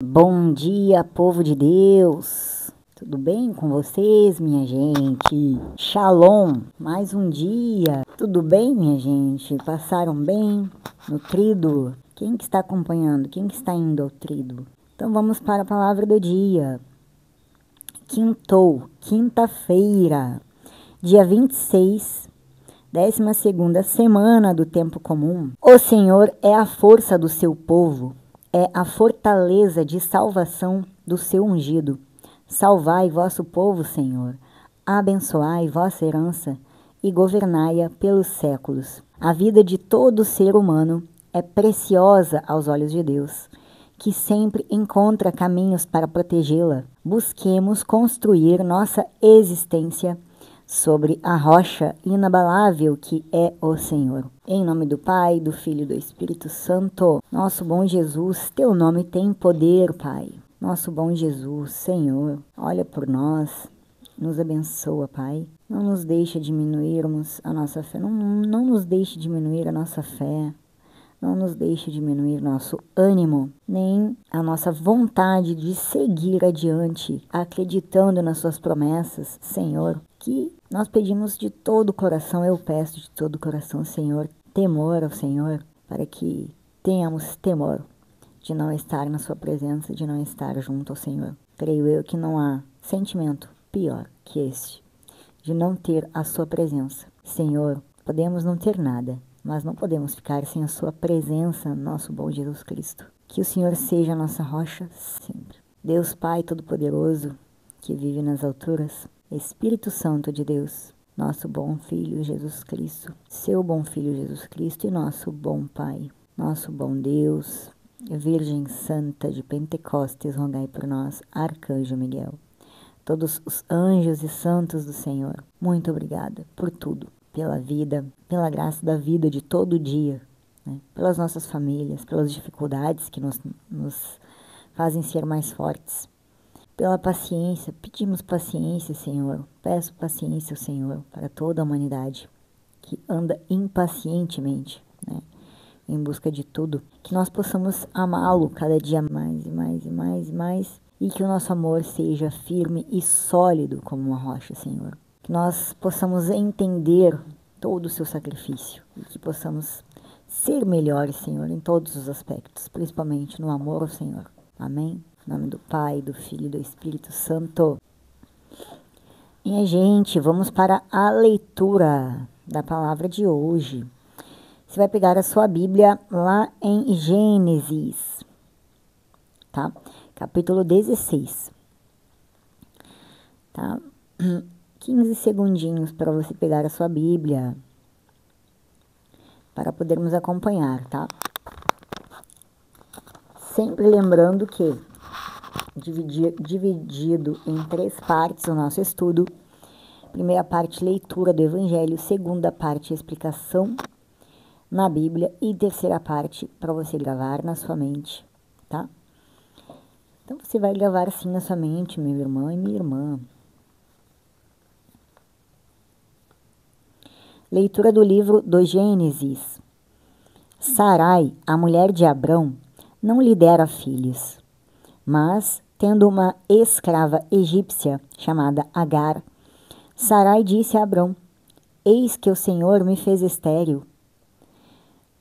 Bom dia, povo de Deus! Tudo bem com vocês, minha gente? Shalom! Mais um dia! Tudo bem, minha gente? Passaram bem? No trido? Quem que está acompanhando? Quem que está indo ao trido? Então vamos para a palavra do dia. Quinta-feira, dia 26, 12ª semana do tempo comum. O Senhor é a força do seu povo. É a fortaleza de salvação do seu ungido. Salvai vosso povo, Senhor. Abençoai vossa herança e governai-a pelos séculos. A vida de todo ser humano é preciosa aos olhos de Deus, que sempre encontra caminhos para protegê-la. Busquemos construir nossa existência sobre a rocha inabalável que é o Senhor. Em nome do Pai, do Filho e do Espírito Santo. Nosso bom Jesus, teu nome tem poder, Pai. Nosso bom Jesus, Senhor, olha por nós, nos abençoa, Pai. Não nos deixa diminuirmos a nossa fé, não nos deixe diminuir a nossa fé. Não nos deixe diminuir nosso ânimo, nem a nossa vontade de seguir adiante, acreditando nas suas promessas, Senhor, que nós pedimos de todo o coração, eu peço de todo o coração, Senhor, temor ao Senhor, para que tenhamos temor de não estar na sua presença, de não estar junto ao Senhor. Creio eu que não há sentimento pior que este, de não ter a sua presença. Senhor, podemos não ter nada, mas não podemos ficar sem a sua presença, nosso bom Jesus Cristo. Que o Senhor seja a nossa rocha sempre. Deus Pai Todo-Poderoso, que vive nas alturas, Espírito Santo de Deus, nosso bom Filho Jesus Cristo, seu bom Filho Jesus Cristo e nosso bom Pai, nosso bom Deus, Virgem Santa de Pentecostes, rogai por nós, Arcanjo Miguel, todos os anjos e santos do Senhor, muito obrigada por tudo. Pela vida, pela graça da vida de todo dia, né? Pelas nossas famílias, pelas dificuldades que nos fazem ser mais fortes, pela paciência, pedimos paciência, Senhor, peço paciência ao Senhor para toda a humanidade que anda impacientemente, né? Em busca de tudo, que nós possamos amá-lo cada dia mais e mais e mais e mais, e que o nosso amor seja firme e sólido como uma rocha, Senhor. Que nós possamos entender todo o seu sacrifício e que possamos ser melhores, Senhor, em todos os aspectos, principalmente no amor ao Senhor. Amém? Em nome do Pai, do Filho e do Espírito Santo. Minha gente, vamos para a leitura da palavra de hoje. Você vai pegar a sua Bíblia lá em Gênesis, tá? Capítulo 16, tá? 15 segundinhos para você pegar a sua Bíblia, para podermos acompanhar, tá? Sempre lembrando que dividido em 3 partes o nosso estudo. Primeira parte, leitura do Evangelho. Segunda parte, explicação na Bíblia. E terceira parte, para você gravar na sua mente, tá? Então, você vai gravar assim na sua mente, meu irmão e minha irmã. Leitura do livro do Gênesis. Sarai, a mulher de Abrão, não lhe dera filhos, mas, tendo uma escrava egípcia chamada Agar, Sarai disse a Abrão: eis que o Senhor me fez estéril.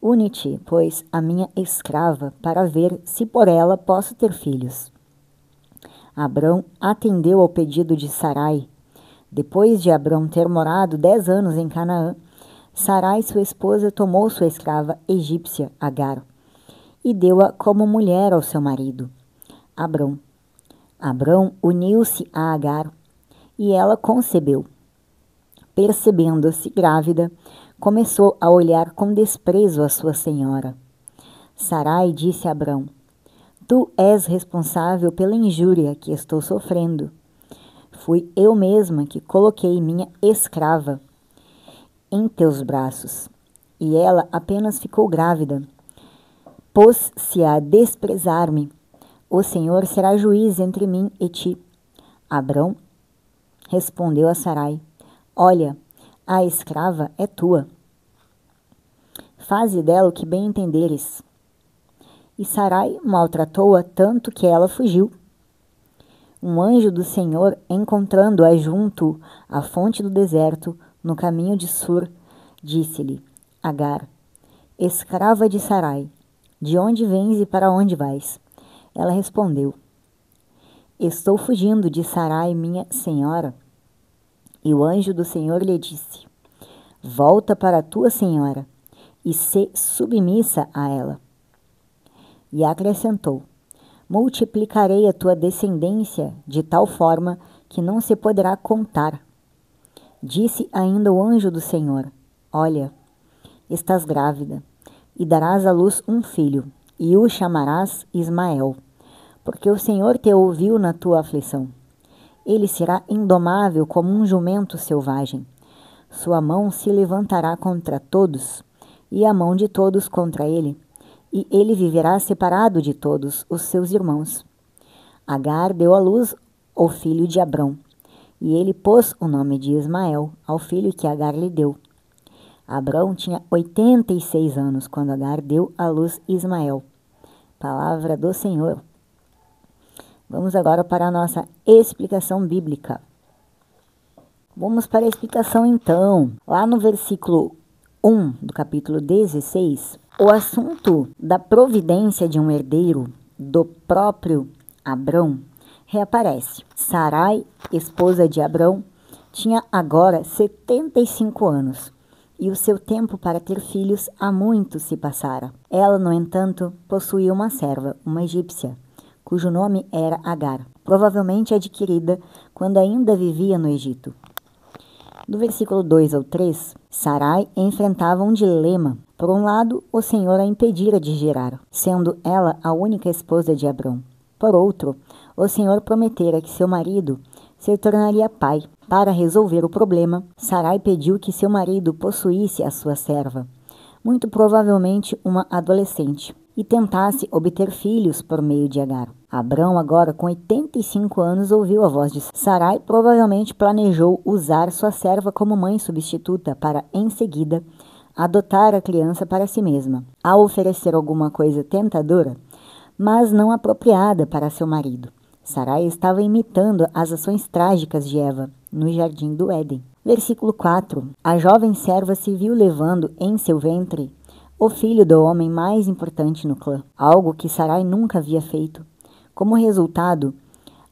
Une-te, pois, a minha escrava, para ver se por ela posso ter filhos. Abrão atendeu ao pedido de Sarai. Depois de Abrão ter morado 10 anos em Canaã, Sarai, sua esposa, tomou sua escrava egípcia, Agar, e deu-a como mulher ao seu marido, Abrão. Abrão uniu-se a Agar, e ela concebeu. Percebendo-se grávida, começou a olhar com desprezo a sua senhora. Sarai disse a Abrão: tu és responsável pela injúria que estou sofrendo. Fui eu mesma que coloquei minha escrava em teus braços, e ela apenas ficou grávida. Pôs-se a desprezar-me. O Senhor será juiz entre mim e ti. Abrão respondeu a Sarai: olha, a escrava é tua. Faze dela o que bem entenderes. e Sarai maltratou-a tanto que ela fugiu. Um anjo do Senhor, encontrando-a junto à fonte do deserto, no caminho de Sur, disse-lhe: Agar, escrava de Sarai, de onde vens e para onde vais? Ela respondeu: Estou fugindo de Sarai, minha senhora. E o anjo do Senhor lhe disse: Volta para a tua senhora e se submissa a ela. E acrescentou: Multiplicarei a tua descendência de tal forma que não se poderá contar. Disse ainda o anjo do Senhor: Olha, estás grávida, e darás à luz um filho, e o chamarás Ismael, porque o Senhor te ouviu na tua aflição. Ele será indomável como um jumento selvagem. Sua mão se levantará contra todos, e a mão de todos contra ele, e ele viverá separado de todos os seus irmãos. Agar deu à luz o filho de Abrão, e ele pôs o nome de Ismael ao filho que Agar lhe deu. Abrão tinha 86 anos quando Agar deu à luz Ismael. Palavra do Senhor. Vamos agora para a nossa explicação bíblica. Vamos para a explicação então. Lá no versículo 1 do capítulo 16, o assunto da providência de um herdeiro do próprio Abrão reaparece. Sarai, esposa de Abrão, tinha agora 75 anos e o seu tempo para ter filhos há muito se passara. Ela, no entanto, possuía uma serva, uma egípcia, cujo nome era Agar, provavelmente adquirida quando ainda vivia no Egito. Do versículo 2 ao 3, Sarai enfrentava um dilema. Por um lado, o Senhor a impedira de gerar, sendo ela a única esposa de Abrão. Por outro, o Senhor prometera que seu marido se tornaria pai. Para resolver o problema, Sarai pediu que seu marido possuísse a sua serva, muito provavelmente uma adolescente, e tentasse obter filhos por meio de Agar. Abrão, agora com 85 anos, ouviu a voz de Sarai. Provavelmente planejou usar sua serva como mãe substituta para, em seguida, adotar a criança para si mesma. Ao oferecer alguma coisa tentadora, mas não apropriada para seu marido, Sarai estava imitando as ações trágicas de Eva no jardim do Éden. Versículo 4. A jovem serva se viu levando em seu ventre o filho do homem mais importante no clã, algo que Sarai nunca havia feito. Como resultado,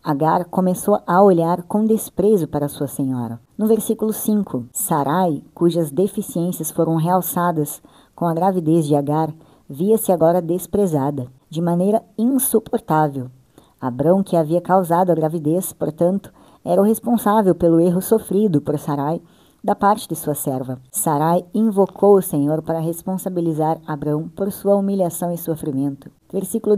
Agar começou a olhar com desprezo para sua senhora. No versículo 5, Sarai, cujas deficiências foram realçadas com a gravidez de Agar, via-se agora desprezada, de maneira insuportável. Abrão, que havia causado a gravidez, portanto, era o responsável pelo erro sofrido por Sarai da parte de sua serva. Sarai invocou o Senhor para responsabilizar Abrão por sua humilhação e sofrimento. Versículo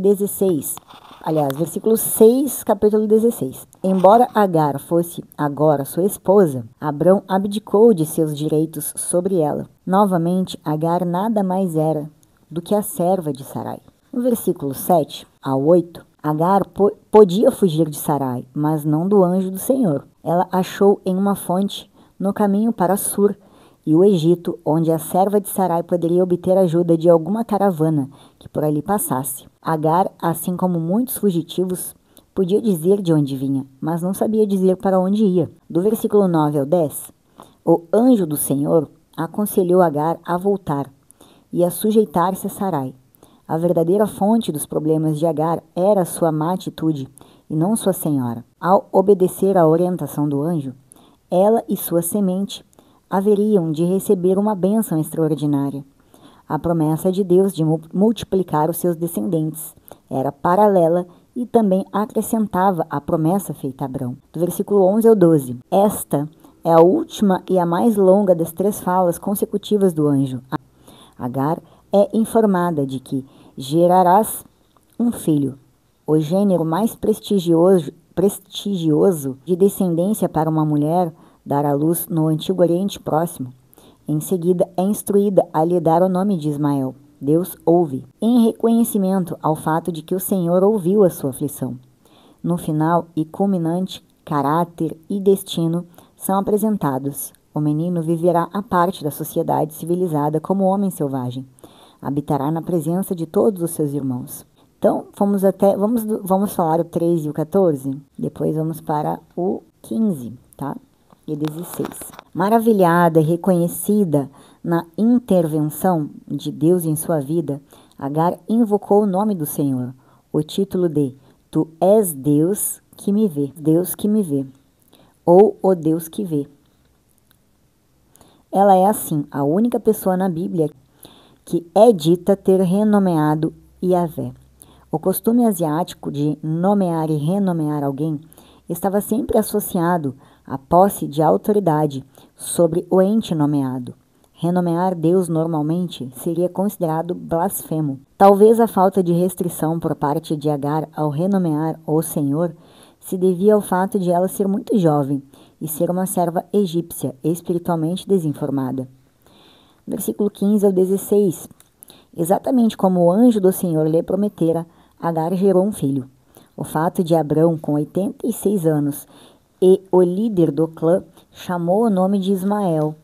6, capítulo 16. Embora Agar fosse agora sua esposa, Abrão abdicou de seus direitos sobre ela. Novamente, Agar nada mais era do que a serva de Sarai. No versículo 7 ao 8, Agar podia fugir de Sarai, mas não do anjo do Senhor. Ela achou em uma fonte no caminho para Sur e o Egito, onde a serva de Sarai poderia obter ajuda de alguma caravana que por ali passasse. Agar, assim como muitos fugitivos, podia dizer de onde vinha, mas não sabia dizer para onde ia. Do versículo 9 ao 10, o anjo do Senhor aconselhou Agar a voltar e a sujeitar-se a Sarai. A verdadeira fonte dos problemas de Agar era sua má atitude e não sua senhora. Ao obedecer à orientação do anjo, ela e sua semente haveriam de receber uma bênção extraordinária. A promessa de Deus de multiplicar os seus descendentes era paralela e também acrescentava a promessa feita a Abrão. Do versículo 11 ao 12. Esta é a última e a mais longa das 3 falas consecutivas do anjo. Agar é informada de que gerarás um filho, o gênero mais prestigioso de descendência para uma mulher dar à luz no Antigo Oriente Próximo. Em seguida, é instruída a lhe dar o nome de Ismael. Deus ouve, em reconhecimento ao fato de que o Senhor ouviu a sua aflição. No final e culminante, caráter e destino são apresentados. O menino viverá à parte da sociedade civilizada como homem selvagem. Habitará na presença de todos os seus irmãos. Então, vamos falar o 13 e o 14, depois vamos para o 15, tá? E 16. Maravilhada e reconhecida na intervenção de Deus em sua vida, Agar invocou o nome do Senhor, o título de Tu és Deus que me vê, ou o Deus que vê. Ela é assim, a única pessoa na Bíblia que é dita ter renomeado Yahvé. O costume asiático de nomear e renomear alguém estava sempre associado à posse de autoridade sobre o ente nomeado. Renomear Deus normalmente seria considerado blasfemo. Talvez a falta de restrição por parte de Agar ao renomear o Senhor se devia ao fato de ela ser muito jovem e ser uma serva egípcia espiritualmente desinformada. Versículo 15 ao 16. Exatamente como o anjo do Senhor lhe prometera, Agar gerou um filho. O fato de Abrão, com 86 anos, e o líder do clã, chamou o nome de Ismael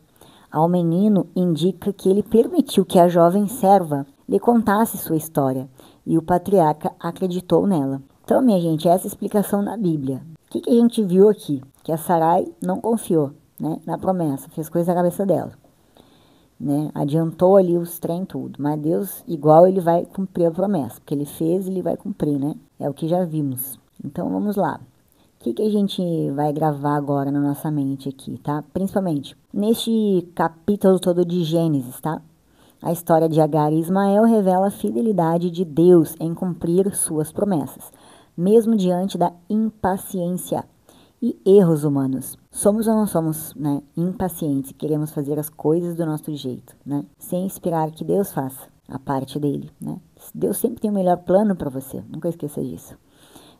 ao menino indica que ele permitiu que a jovem serva lhe contasse sua história, e o patriarca acreditou nela. Então, minha gente, essa é a explicação na Bíblia. O que a gente viu aqui? Que a Sarai não confiou, né, na promessa, fez coisa na cabeça dela. Né? Adiantou ali os trem tudo, mas Deus, igual, ele vai cumprir a promessa, porque ele fez, ele vai cumprir, né? É o que já vimos. Então, vamos lá. O que a gente vai gravar agora na nossa mente aqui, tá? Principalmente neste capítulo todo de Gênesis, tá? A história de Agar e Ismael revela a fidelidade de Deus em cumprir suas promessas, mesmo diante da impaciência e erros humanos. Somos ou não somos, né, impacientes e queremos fazer as coisas do nosso jeito, né? Sem esperar que Deus faça a parte dele, né? Deus sempre tem o melhor plano para você, nunca esqueça disso.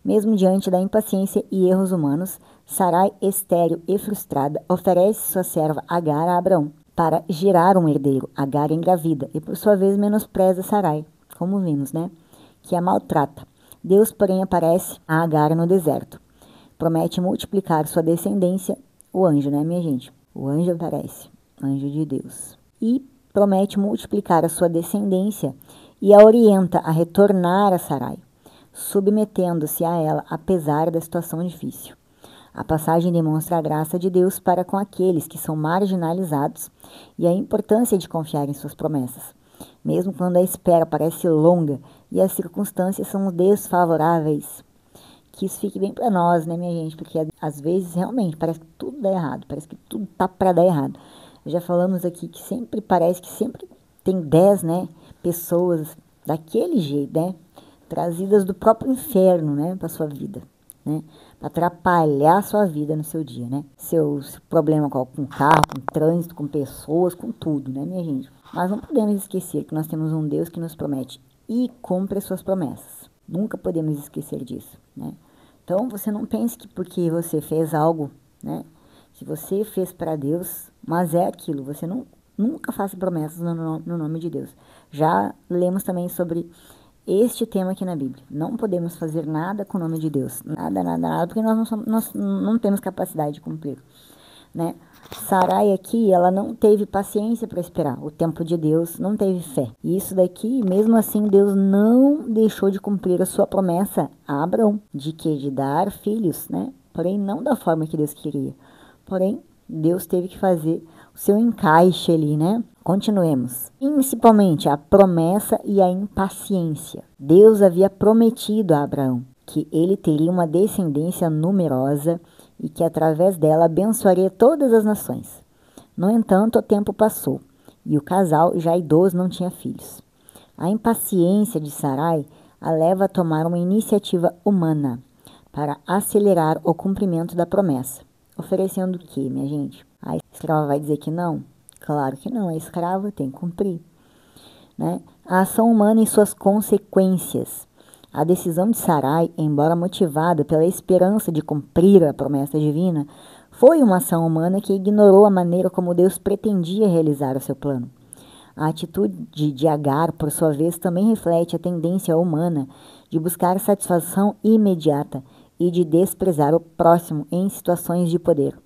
Mesmo diante da impaciência e erros humanos, Sarai, estéril e frustrada, oferece sua serva Agar a Abrão para gerar um herdeiro. Agar engravida e, por sua vez, menospreza Sarai, como vimos, né? Que a maltrata. Deus, porém, aparece a Agar no deserto. Promete multiplicar sua descendência, o anjo, né, minha gente? O anjo aparece, anjo de Deus. E promete multiplicar a sua descendência e a orienta a retornar a Sarai, submetendo-se a ela, apesar da situação difícil. A passagem demonstra a graça de Deus para com aqueles que são marginalizados e a importância de confiar em suas promessas, mesmo quando a espera parece longa e as circunstâncias são desfavoráveis. Que isso fique bem para nós, né, minha gente? Porque às vezes realmente parece que tudo dá errado, parece que tudo tá para dar errado. Já falamos aqui que sempre parece que sempre tem 10, né, pessoas daquele jeito, né? Trazidas do próprio inferno, né, para sua vida, né, para atrapalhar a sua vida no seu dia, né, seu problema com carro, com trânsito, com pessoas, com tudo, né, minha gente. Mas não podemos esquecer que nós temos um Deus que nos promete e cumpre suas promessas. Nunca podemos esquecer disso, né. Então, você não pense que porque você fez algo, né, que você fez para Deus, mas é aquilo, você nunca faça promessas no nome de Deus. Já lemos também sobre este tema aqui na Bíblia. Não podemos fazer nada com o nome de Deus. Nada, porque nós não temos capacidade de cumprir, né? Sarai aqui, ela não teve paciência para esperar o tempo de Deus, não teve fé. E isso daqui, mesmo assim, Deus não deixou de cumprir a sua promessa a Abrão, de dar filhos, né? Porém, não da forma que Deus queria. Porém, Deus teve que fazer o seu encaixe ali, né? Continuemos. Principalmente a promessa e a impaciência. Deus havia prometido a Abraão que ele teria uma descendência numerosa e que através dela abençoaria todas as nações. No entanto, o tempo passou e o casal, já idoso, não tinha filhos. A impaciência de Sarai a leva a tomar uma iniciativa humana para acelerar o cumprimento da promessa. Oferecendo o quê, minha gente? A escrava vai dizer que não? Claro que não, a escrava tem que cumprir, né? A ação humana e suas consequências. A decisão de Sarai, embora motivada pela esperança de cumprir a promessa divina, foi uma ação humana que ignorou a maneira como Deus pretendia realizar o seu plano. A atitude de Agar, por sua vez, também reflete a tendência humana de buscar satisfação imediata e de desprezar o próximo em situações de poder.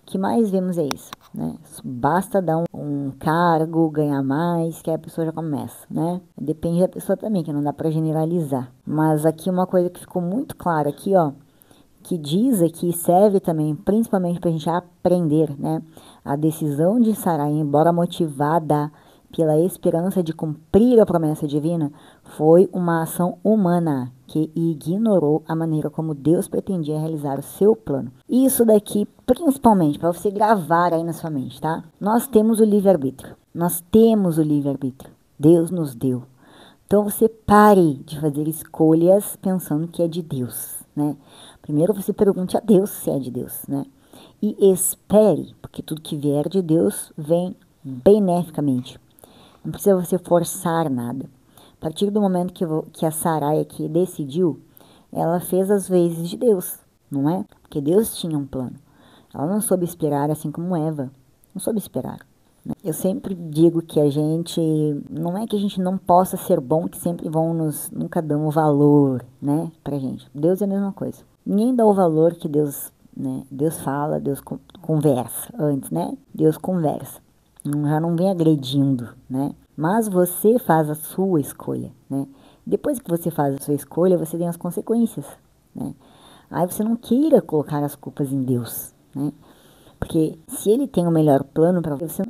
que mais vemos é isso, né? Basta dar um cargo, ganhar mais, que a pessoa já começa, né? Depende da pessoa também, que não dá para generalizar. Mas aqui uma coisa que ficou muito clara aqui, ó, que diz aqui, serve também, principalmente para a gente aprender, né? A decisão de Sarai, embora motivada pela esperança de cumprir a promessa divina, foi uma ação humana que ignorou a maneira como Deus pretendia realizar o seu plano. Isso daqui, principalmente, para você gravar aí na sua mente, tá? Nós temos o livre-arbítrio. Nós temos o livre-arbítrio. Deus nos deu. Então você pare de fazer escolhas pensando que é de Deus, né? Primeiro você pergunte a Deus se é de Deus, né? E espere, porque tudo que vier de Deus vem beneficamente. Não precisa você forçar nada. A partir do momento que a Sarai aqui decidiu, ela fez as vezes de Deus, não é? Porque Deus tinha um plano. Ela não soube esperar, assim como Eva. Não soube esperar. Né? Eu sempre digo que a gente... Não é que a gente não possa ser bom, que sempre nunca dão o valor, né, pra gente. Deus é a mesma coisa. Ninguém dá o valor que Deus, né? Deus fala, Deus conversa antes, né? Deus conversa. Já não vem agredindo, né? Mas você faz a sua escolha, né? Depois que você faz a sua escolha, você tem as consequências, né? Aí você não queira colocar as culpas em Deus, né? Porque se Ele tem o melhor plano para você,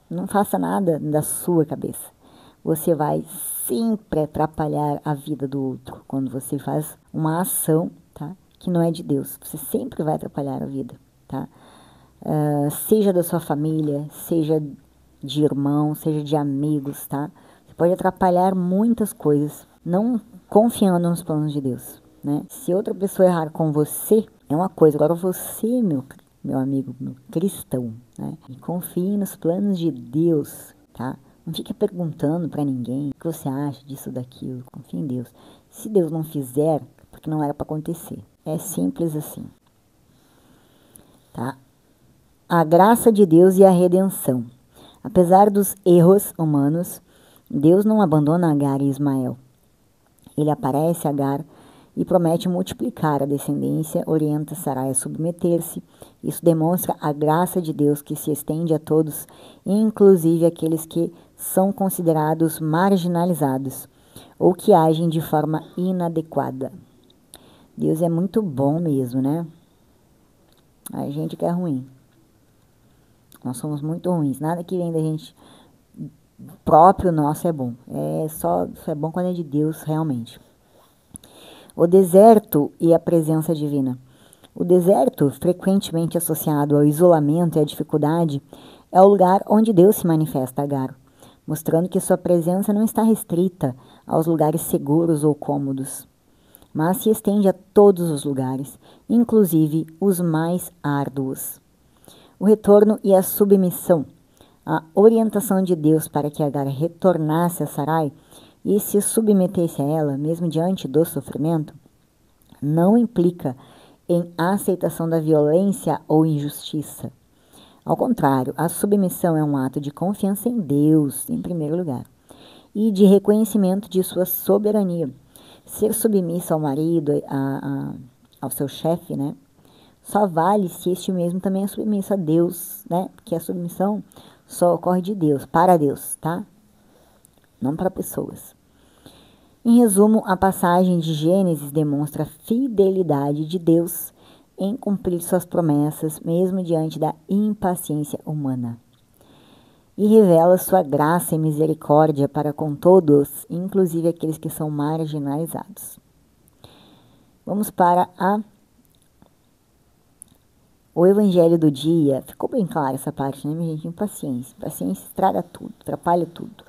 não faça nada da sua cabeça. Você vai sempre atrapalhar a vida do outro quando você faz uma ação, tá? Que não é de Deus. Você sempre vai atrapalhar a vida, tá? Seja da sua família, seja de irmão, seja de amigos, tá? Você pode atrapalhar muitas coisas, não confiando nos planos de Deus, né? Se outra pessoa errar com você, é uma coisa. Agora você, meu amigo, meu cristão, né? E confie nos planos de Deus, tá? Não fique perguntando para ninguém o que você acha disso, daquilo. Confie em Deus. Se Deus não fizer, porque não era para acontecer. É simples assim, tá? A graça de Deus e a redenção. Apesar dos erros humanos, Deus não abandona Agar e Ismael. Ele aparece a Agar e promete multiplicar a descendência, orienta Sarai a submeter-se. Isso demonstra a graça de Deus que se estende a todos, inclusive aqueles que são considerados marginalizados ou que agem de forma inadequada. Deus é muito bom mesmo, né? A gente que é ruim. Nós somos muito ruins. Nada que vem da gente próprio nosso é bom. Isso é bom quando é de Deus realmente. O deserto e a presença divina. O deserto, frequentemente associado ao isolamento e à dificuldade, é o lugar onde Deus se manifesta a Agar, mostrando que sua presença não está restrita aos lugares seguros ou cômodos, mas se estende a todos os lugares, inclusive os mais árduos. O retorno e a submissão. A orientação de Deus para que Agar retornasse a Sarai e se submetesse a ela, mesmo diante do sofrimento, não implica em aceitação da violência ou injustiça. Ao contrário, a submissão é um ato de confiança em Deus, em primeiro lugar, e de reconhecimento de sua soberania. Ser submissa ao marido, ao seu chefe, né? Só vale se este mesmo também é submisso a Deus, né? Porque a submissão só ocorre de Deus, para Deus, tá? Não para pessoas. Em resumo, a passagem de Gênesis demonstra a fidelidade de Deus em cumprir suas promessas, mesmo diante da impaciência humana. E revela sua graça e misericórdia para com todos, inclusive aqueles que são marginalizados. Vamos para o Evangelho do dia. Ficou bem clara essa parte, né, minha gente? Impaciência. Paciência estraga tudo, atrapalha tudo.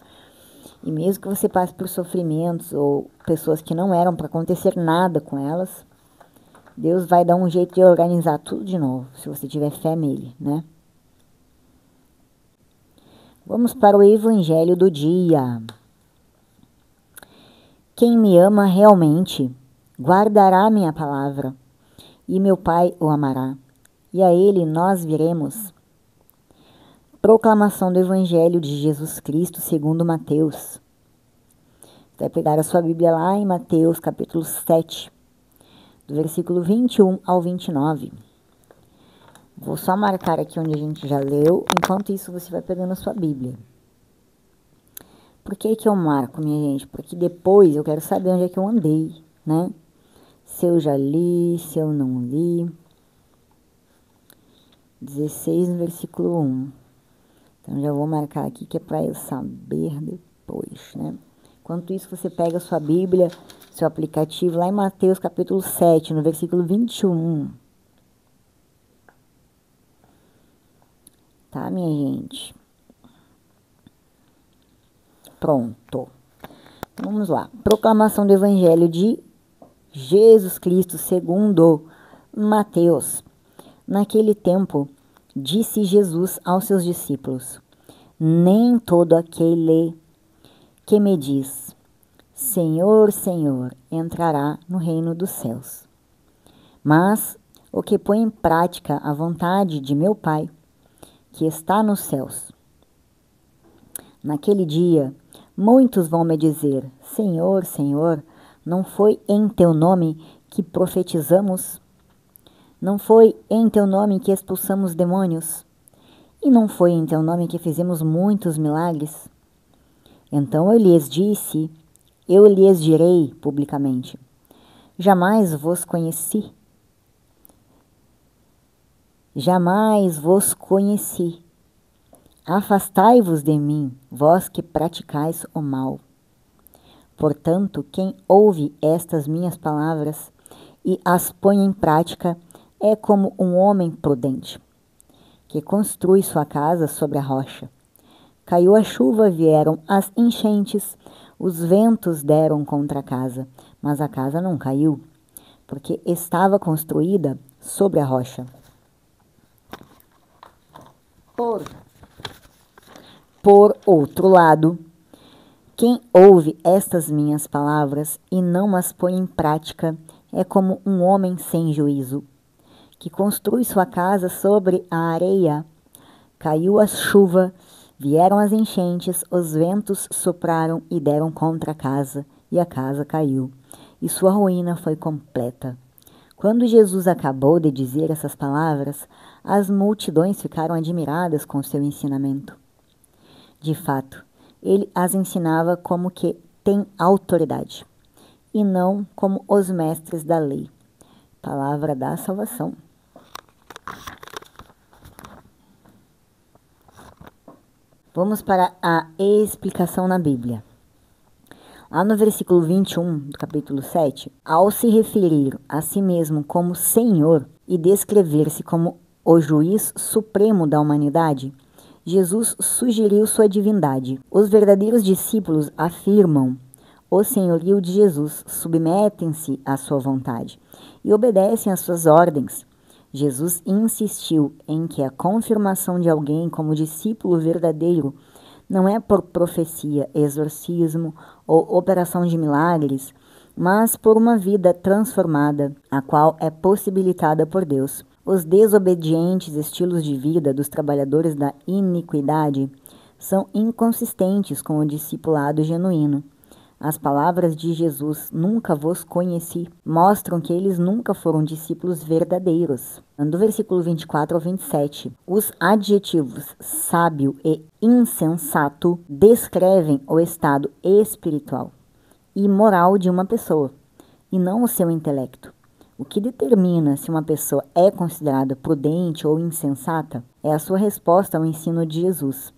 E mesmo que você passe por sofrimentos ou pessoas que não eram para acontecer nada com elas, Deus vai dar um jeito de organizar tudo de novo, se você tiver fé nele, né? Vamos para o Evangelho do dia. Quem me ama realmente guardará minha palavra, e meu Pai o amará, e a ele nós viremos. Proclamação do Evangelho de Jesus Cristo segundo Mateus. Vai pegar a sua Bíblia lá em Mateus capítulo 7, do versículo 21 ao 29. Vou só marcar aqui onde a gente já leu. Enquanto isso, você vai pegando a sua Bíblia. Por que que eu marco, minha gente? Porque depois eu quero saber onde é que eu andei, né? Se eu já li, se eu não li. 16 no versículo 1. Então, já vou marcar aqui que é para eu saber depois, né? Enquanto isso, você pega a sua Bíblia, seu aplicativo, lá em Mateus capítulo 7, no versículo 21. Tá, minha gente? Pronto. Então, vamos lá. Proclamação do Evangelho de Jesus Cristo segundo Mateus. Naquele tempo, disse Jesus aos seus discípulos: nem todo aquele que me diz, Senhor, Senhor, entrará no reino dos céus, mas o que põe em prática a vontade de meu Pai, que está nos céus. Naquele dia, muitos vão me dizer, Senhor, Senhor, não foi em teu nome que profetizamos? Não foi em teu nome que expulsamos demônios? E não foi em teu nome que fizemos muitos milagres? Então eu lhes direi publicamente, jamais vos conheci. Jamais vos conheci. Afastai-vos de mim, vós que praticais o mal. Portanto, quem ouve estas minhas palavras e as põe em prática é como um homem prudente, que construi sua casa sobre a rocha. Caiu a chuva, vieram as enchentes, os ventos deram contra a casa, mas a casa não caiu, porque estava construída sobre a rocha. Por outro lado, quem ouve estas minhas palavras e não as põe em prática é como um homem sem juízo, que construi sua casa sobre a areia. Caiu a chuva, vieram as enchentes, os ventos sopraram e deram contra a casa, e a casa caiu, e sua ruína foi completa. Quando Jesus acabou de dizer essas palavras, as multidões ficaram admiradas com seu ensinamento. De fato, ele as ensinava como que tem autoridade, e não como os mestres da lei. Palavra da salvação. Vamos para a explicação na Bíblia. Lá no versículo 21 do capítulo 7, ao se referir a si mesmo como Senhor e descrever-se como o juiz supremo da humanidade, Jesus sugeriu sua divindade. Os verdadeiros discípulos afirmam o senhorio de Jesus, submetem-se à sua vontade e obedecem às suas ordens. Jesus insistiu em que a confirmação de alguém como discípulo verdadeiro não é por profecia, exorcismo ou operação de milagres, mas por uma vida transformada, a qual é possibilitada por Deus. Os desobedientes estilos de vida dos trabalhadores da iniquidade são inconsistentes com o discipulado genuíno. As palavras de Jesus, nunca vos conheci, mostram que eles nunca foram discípulos verdadeiros. Do versículo 24 ao 27, os adjetivos sábio e insensato descrevem o estado espiritual e moral de uma pessoa, e não o seu intelecto. O que determina se uma pessoa é considerada prudente ou insensata é a sua resposta ao ensino de Jesus.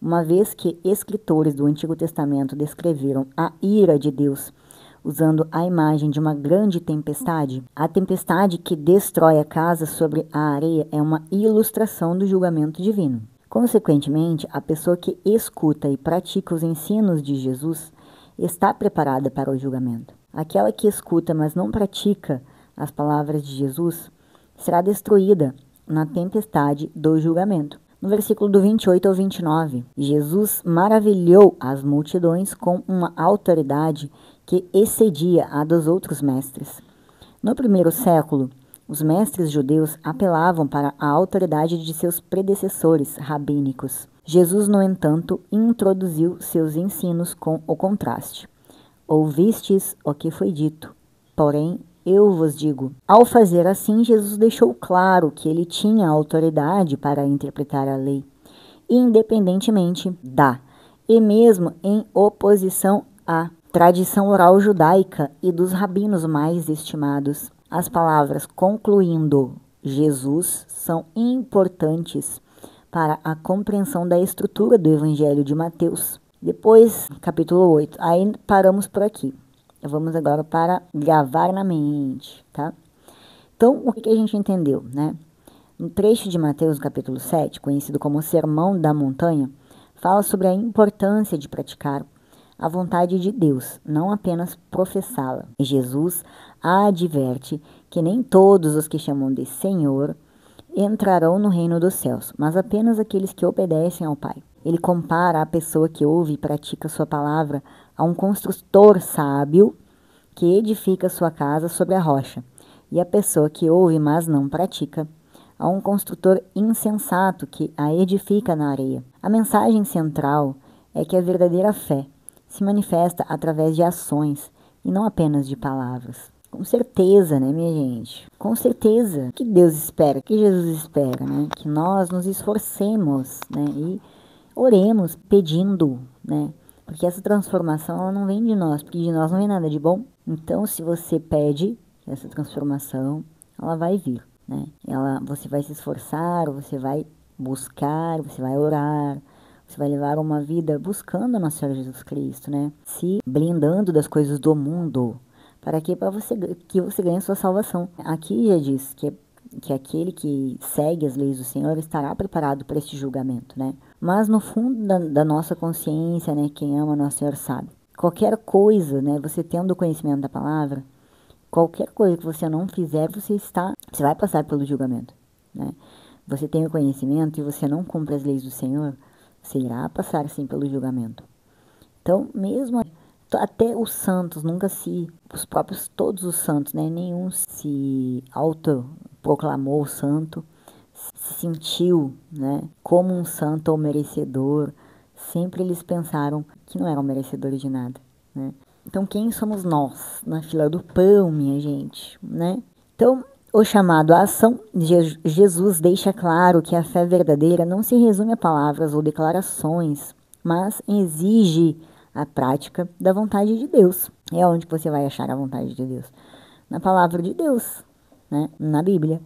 Uma vez que escritores do Antigo Testamento descreveram a ira de Deus usando a imagem de uma grande tempestade, a tempestade que destrói a casa sobre a areia é uma ilustração do julgamento divino. Consequentemente, a pessoa que escuta e pratica os ensinos de Jesus está preparada para o julgamento. Aquela que escuta, mas não pratica as palavras de Jesus, será destruída na tempestade do julgamento. No versículo do 28 ao 29, Jesus maravilhou as multidões com uma autoridade que excedia a dos outros mestres. No primeiro século, os mestres judeus apelavam para a autoridade de seus predecessores rabínicos. Jesus, no entanto, introduziu seus ensinos com o contraste. Ouvistes o que foi dito, porém eu vos digo. Ao fazer assim, Jesus deixou claro que ele tinha autoridade para interpretar a lei, independentemente da, e mesmo em oposição à tradição oral judaica e dos rabinos mais estimados. As palavras concluindo Jesus são importantes para a compreensão da estrutura do Evangelho de Mateus. Depois, capítulo 8, aí paramos por aqui. Vamos agora para gravar na mente, tá? Então, o que a gente entendeu, né? No trecho de Mateus, capítulo 7, conhecido como Sermão da Montanha, fala sobre a importância de praticar a vontade de Deus, não apenas professá-la. Jesus adverte que nem todos os que chamam de Senhor entrarão no reino dos céus, mas apenas aqueles que obedecem ao Pai. Ele compara a pessoa que ouve e pratica sua palavra a um construtor sábio que edifica sua casa sobre a rocha, e a pessoa que ouve, mas não pratica, a um construtor insensato que a edifica na areia. A mensagem central é que a verdadeira fé se manifesta através de ações e não apenas de palavras. Com certeza, né, minha gente? Com certeza que Deus espera, que Jesus espera, né? Que nós nos esforcemos, né? E oremos pedindo, né? Porque essa transformação, ela não vem de nós, porque de nós não vem nada de bom. Então, se você pede essa transformação, ela vai vir, né? Você vai se esforçar, você vai buscar, você vai orar, você vai levar uma vida buscando a nosso Senhor Jesus Cristo, né? Se blindando das coisas do mundo. Para quê? Para que você ganhe a sua salvação. Aqui já diz que aquele que segue as leis do Senhor estará preparado para este julgamento, né? Mas no fundo da nossa consciência, né, quem ama nosso Senhor sabe. Qualquer coisa, né, você tendo o conhecimento da palavra, qualquer coisa que você não fizer, você vai passar pelo julgamento, né? Você tem o conhecimento e você não cumpre as leis do Senhor, você irá passar sim pelo julgamento. Então, mesmo até os santos, todos os santos, né, nenhum se autoproclamou santo, se sentiu, né, como um santo ou merecedor. Sempre eles pensaram que não eram merecedores de nada, né? Então, quem somos nós na fila do pão, minha gente, né? Então, o chamado à ação, Jesus deixa claro que a fé verdadeira não se resume a palavras ou declarações, mas exige a prática da vontade de Deus. É onde você vai achar a vontade de Deus? Na palavra de Deus, né? Na Bíblia,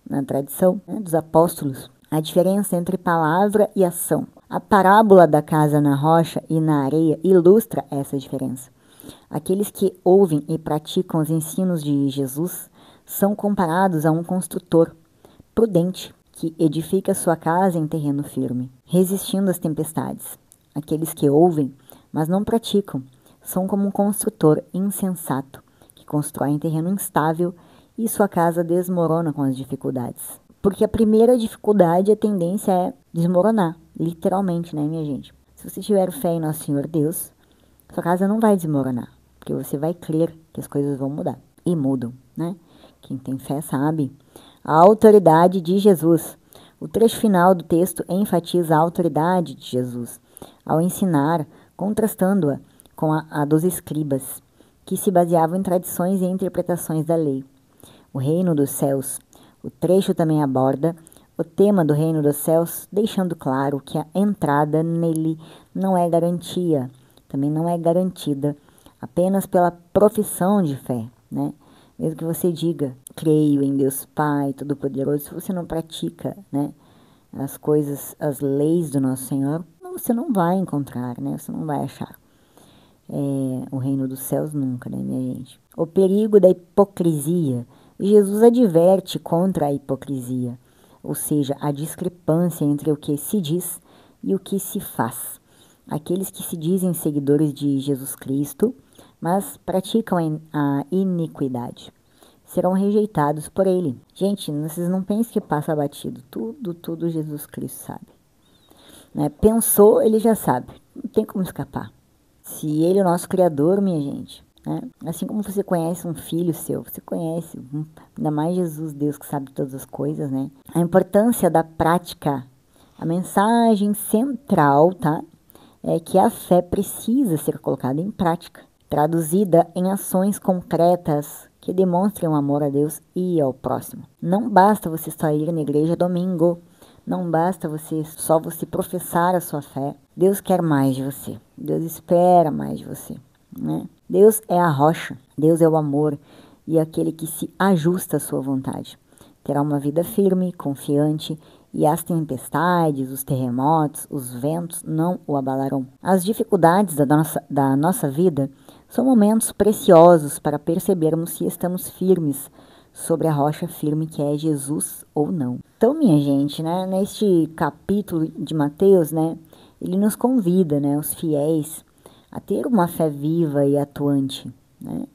na tradição, né, dos apóstolos. A diferença entre palavra e ação. A parábola da casa na rocha e na areia ilustra essa diferença. Aqueles que ouvem e praticam os ensinos de Jesus são comparados a um construtor prudente que edifica sua casa em terreno firme, resistindo às tempestades. Aqueles que ouvem, mas não praticam, são como um construtor insensato que constrói em terreno instável e sua casa desmorona com as dificuldades. Porque a primeira dificuldade, a tendência é desmoronar, literalmente, né, minha gente? Se você tiver fé em Nosso Senhor Deus, sua casa não vai desmoronar, porque você vai crer que as coisas vão mudar. E mudam, né? Quem tem fé sabe. A autoridade de Jesus. O trecho final do texto enfatiza a autoridade de Jesus ao ensinar, contrastando-a com a dos escribas, que se baseavam em tradições e interpretações da lei. O reino dos céus. O trecho também aborda o tema do reino dos céus, deixando claro que a entrada nele não é garantia, também não é garantida apenas pela profissão de fé, né? Mesmo que você diga, creio em Deus Pai Todo-Poderoso, se você não pratica, né, as coisas, as leis do nosso Senhor, você não vai encontrar, né? Você não vai achar o reino dos céus nunca, né, minha gente? O perigo da hipocrisia. Jesus adverte contra a hipocrisia, ou seja, a discrepância entre o que se diz e o que se faz. Aqueles que se dizem seguidores de Jesus Cristo, mas praticam a iniquidade, serão rejeitados por ele. Gente, vocês não pensem que passa batido. Tudo Jesus Cristo sabe, né? Pensou, ele já sabe. Não tem como escapar. Se ele é o nosso Criador, minha gente, né? Assim como você conhece um filho seu, você conhece, ainda mais Jesus, Deus que sabe todas as coisas, né? A importância da prática. A mensagem central, tá? É que a fé precisa ser colocada em prática, traduzida em ações concretas que demonstrem um amor a Deus e ao próximo. Não basta você só ir na igreja domingo, não basta só você professar a sua fé. Deus quer mais de você, Deus espera mais de você, né? Deus é a rocha, Deus é o amor e aquele que se ajusta à sua vontade. Terá uma vida firme, confiante, e as tempestades, os terremotos, os ventos não o abalarão. As dificuldades da nossa vida são momentos preciosos para percebermos se estamos firmes sobre a rocha firme que é Jesus ou não. Então, minha gente, né, neste capítulo de Mateus, né, ele nos convida, né, os fiéis, a ter uma fé viva e atuante, né,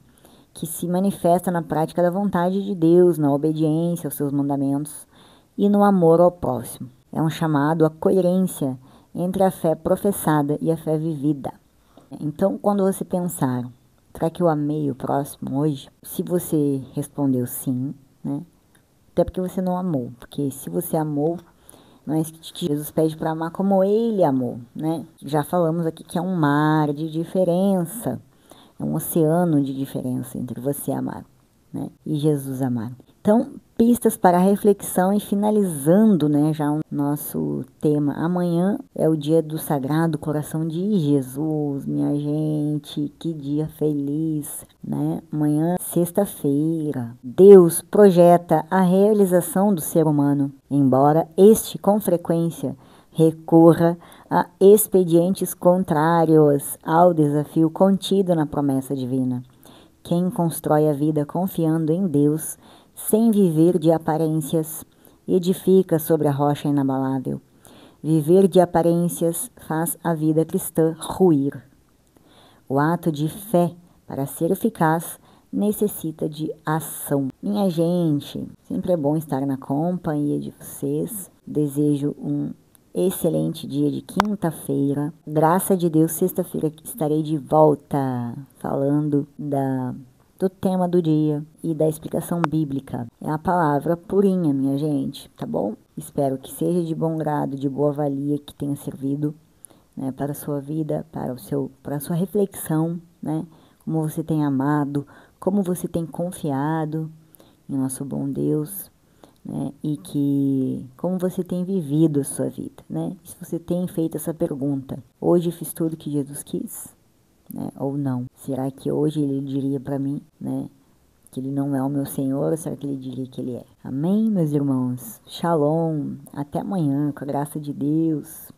que se manifesta na prática da vontade de Deus, na obediência aos seus mandamentos e no amor ao próximo. É um chamado à coerência entre a fé professada e a fé vivida. Então, quando você pensar, será que eu amei o próximo hoje? Se você respondeu sim, né? Até porque você não amou. Porque se você amou, não é que Jesus pede para amar como ele amou, né? Já falamos aqui que é um mar de diferença. É um oceano de diferença entre você amar, né, e Jesus amar. Então, pistas para reflexão e finalizando, né, já o nosso tema. Amanhã é o dia do Sagrado Coração de Jesus, minha gente. Que dia feliz, né? Amanhã, sexta-feira. Deus projeta a realização do ser humano, embora este, com frequência, recorra a expedientes contrários ao desafio contido na promessa divina. Quem constrói a vida confiando em Deus, sem viver de aparências, edifica sobre a rocha inabalável. Viver de aparências faz a vida cristã ruir. O ato de fé, para ser eficaz, necessita de ação. Minha gente, sempre é bom estar na companhia de vocês. Desejo um excelente dia de quinta-feira. Graça de Deus, sexta-feira estarei de volta falando do tema do dia e da explicação bíblica. É a palavra purinha, minha gente, tá bom? Espero que seja de bom grado, de boa valia, que tenha servido, né, para a sua vida, para a sua reflexão, né? Como você tem amado, como você tem confiado em nosso bom Deus, né, e como você tem vivido a sua vida, né? Se você tem feito essa pergunta, hoje fiz tudo que Jesus quis, né, ou não? Será que hoje ele diria para mim, né, que ele não é o meu Senhor, ou será que ele diria que ele é? Amém, meus irmãos? Shalom, até amanhã, com a graça de Deus.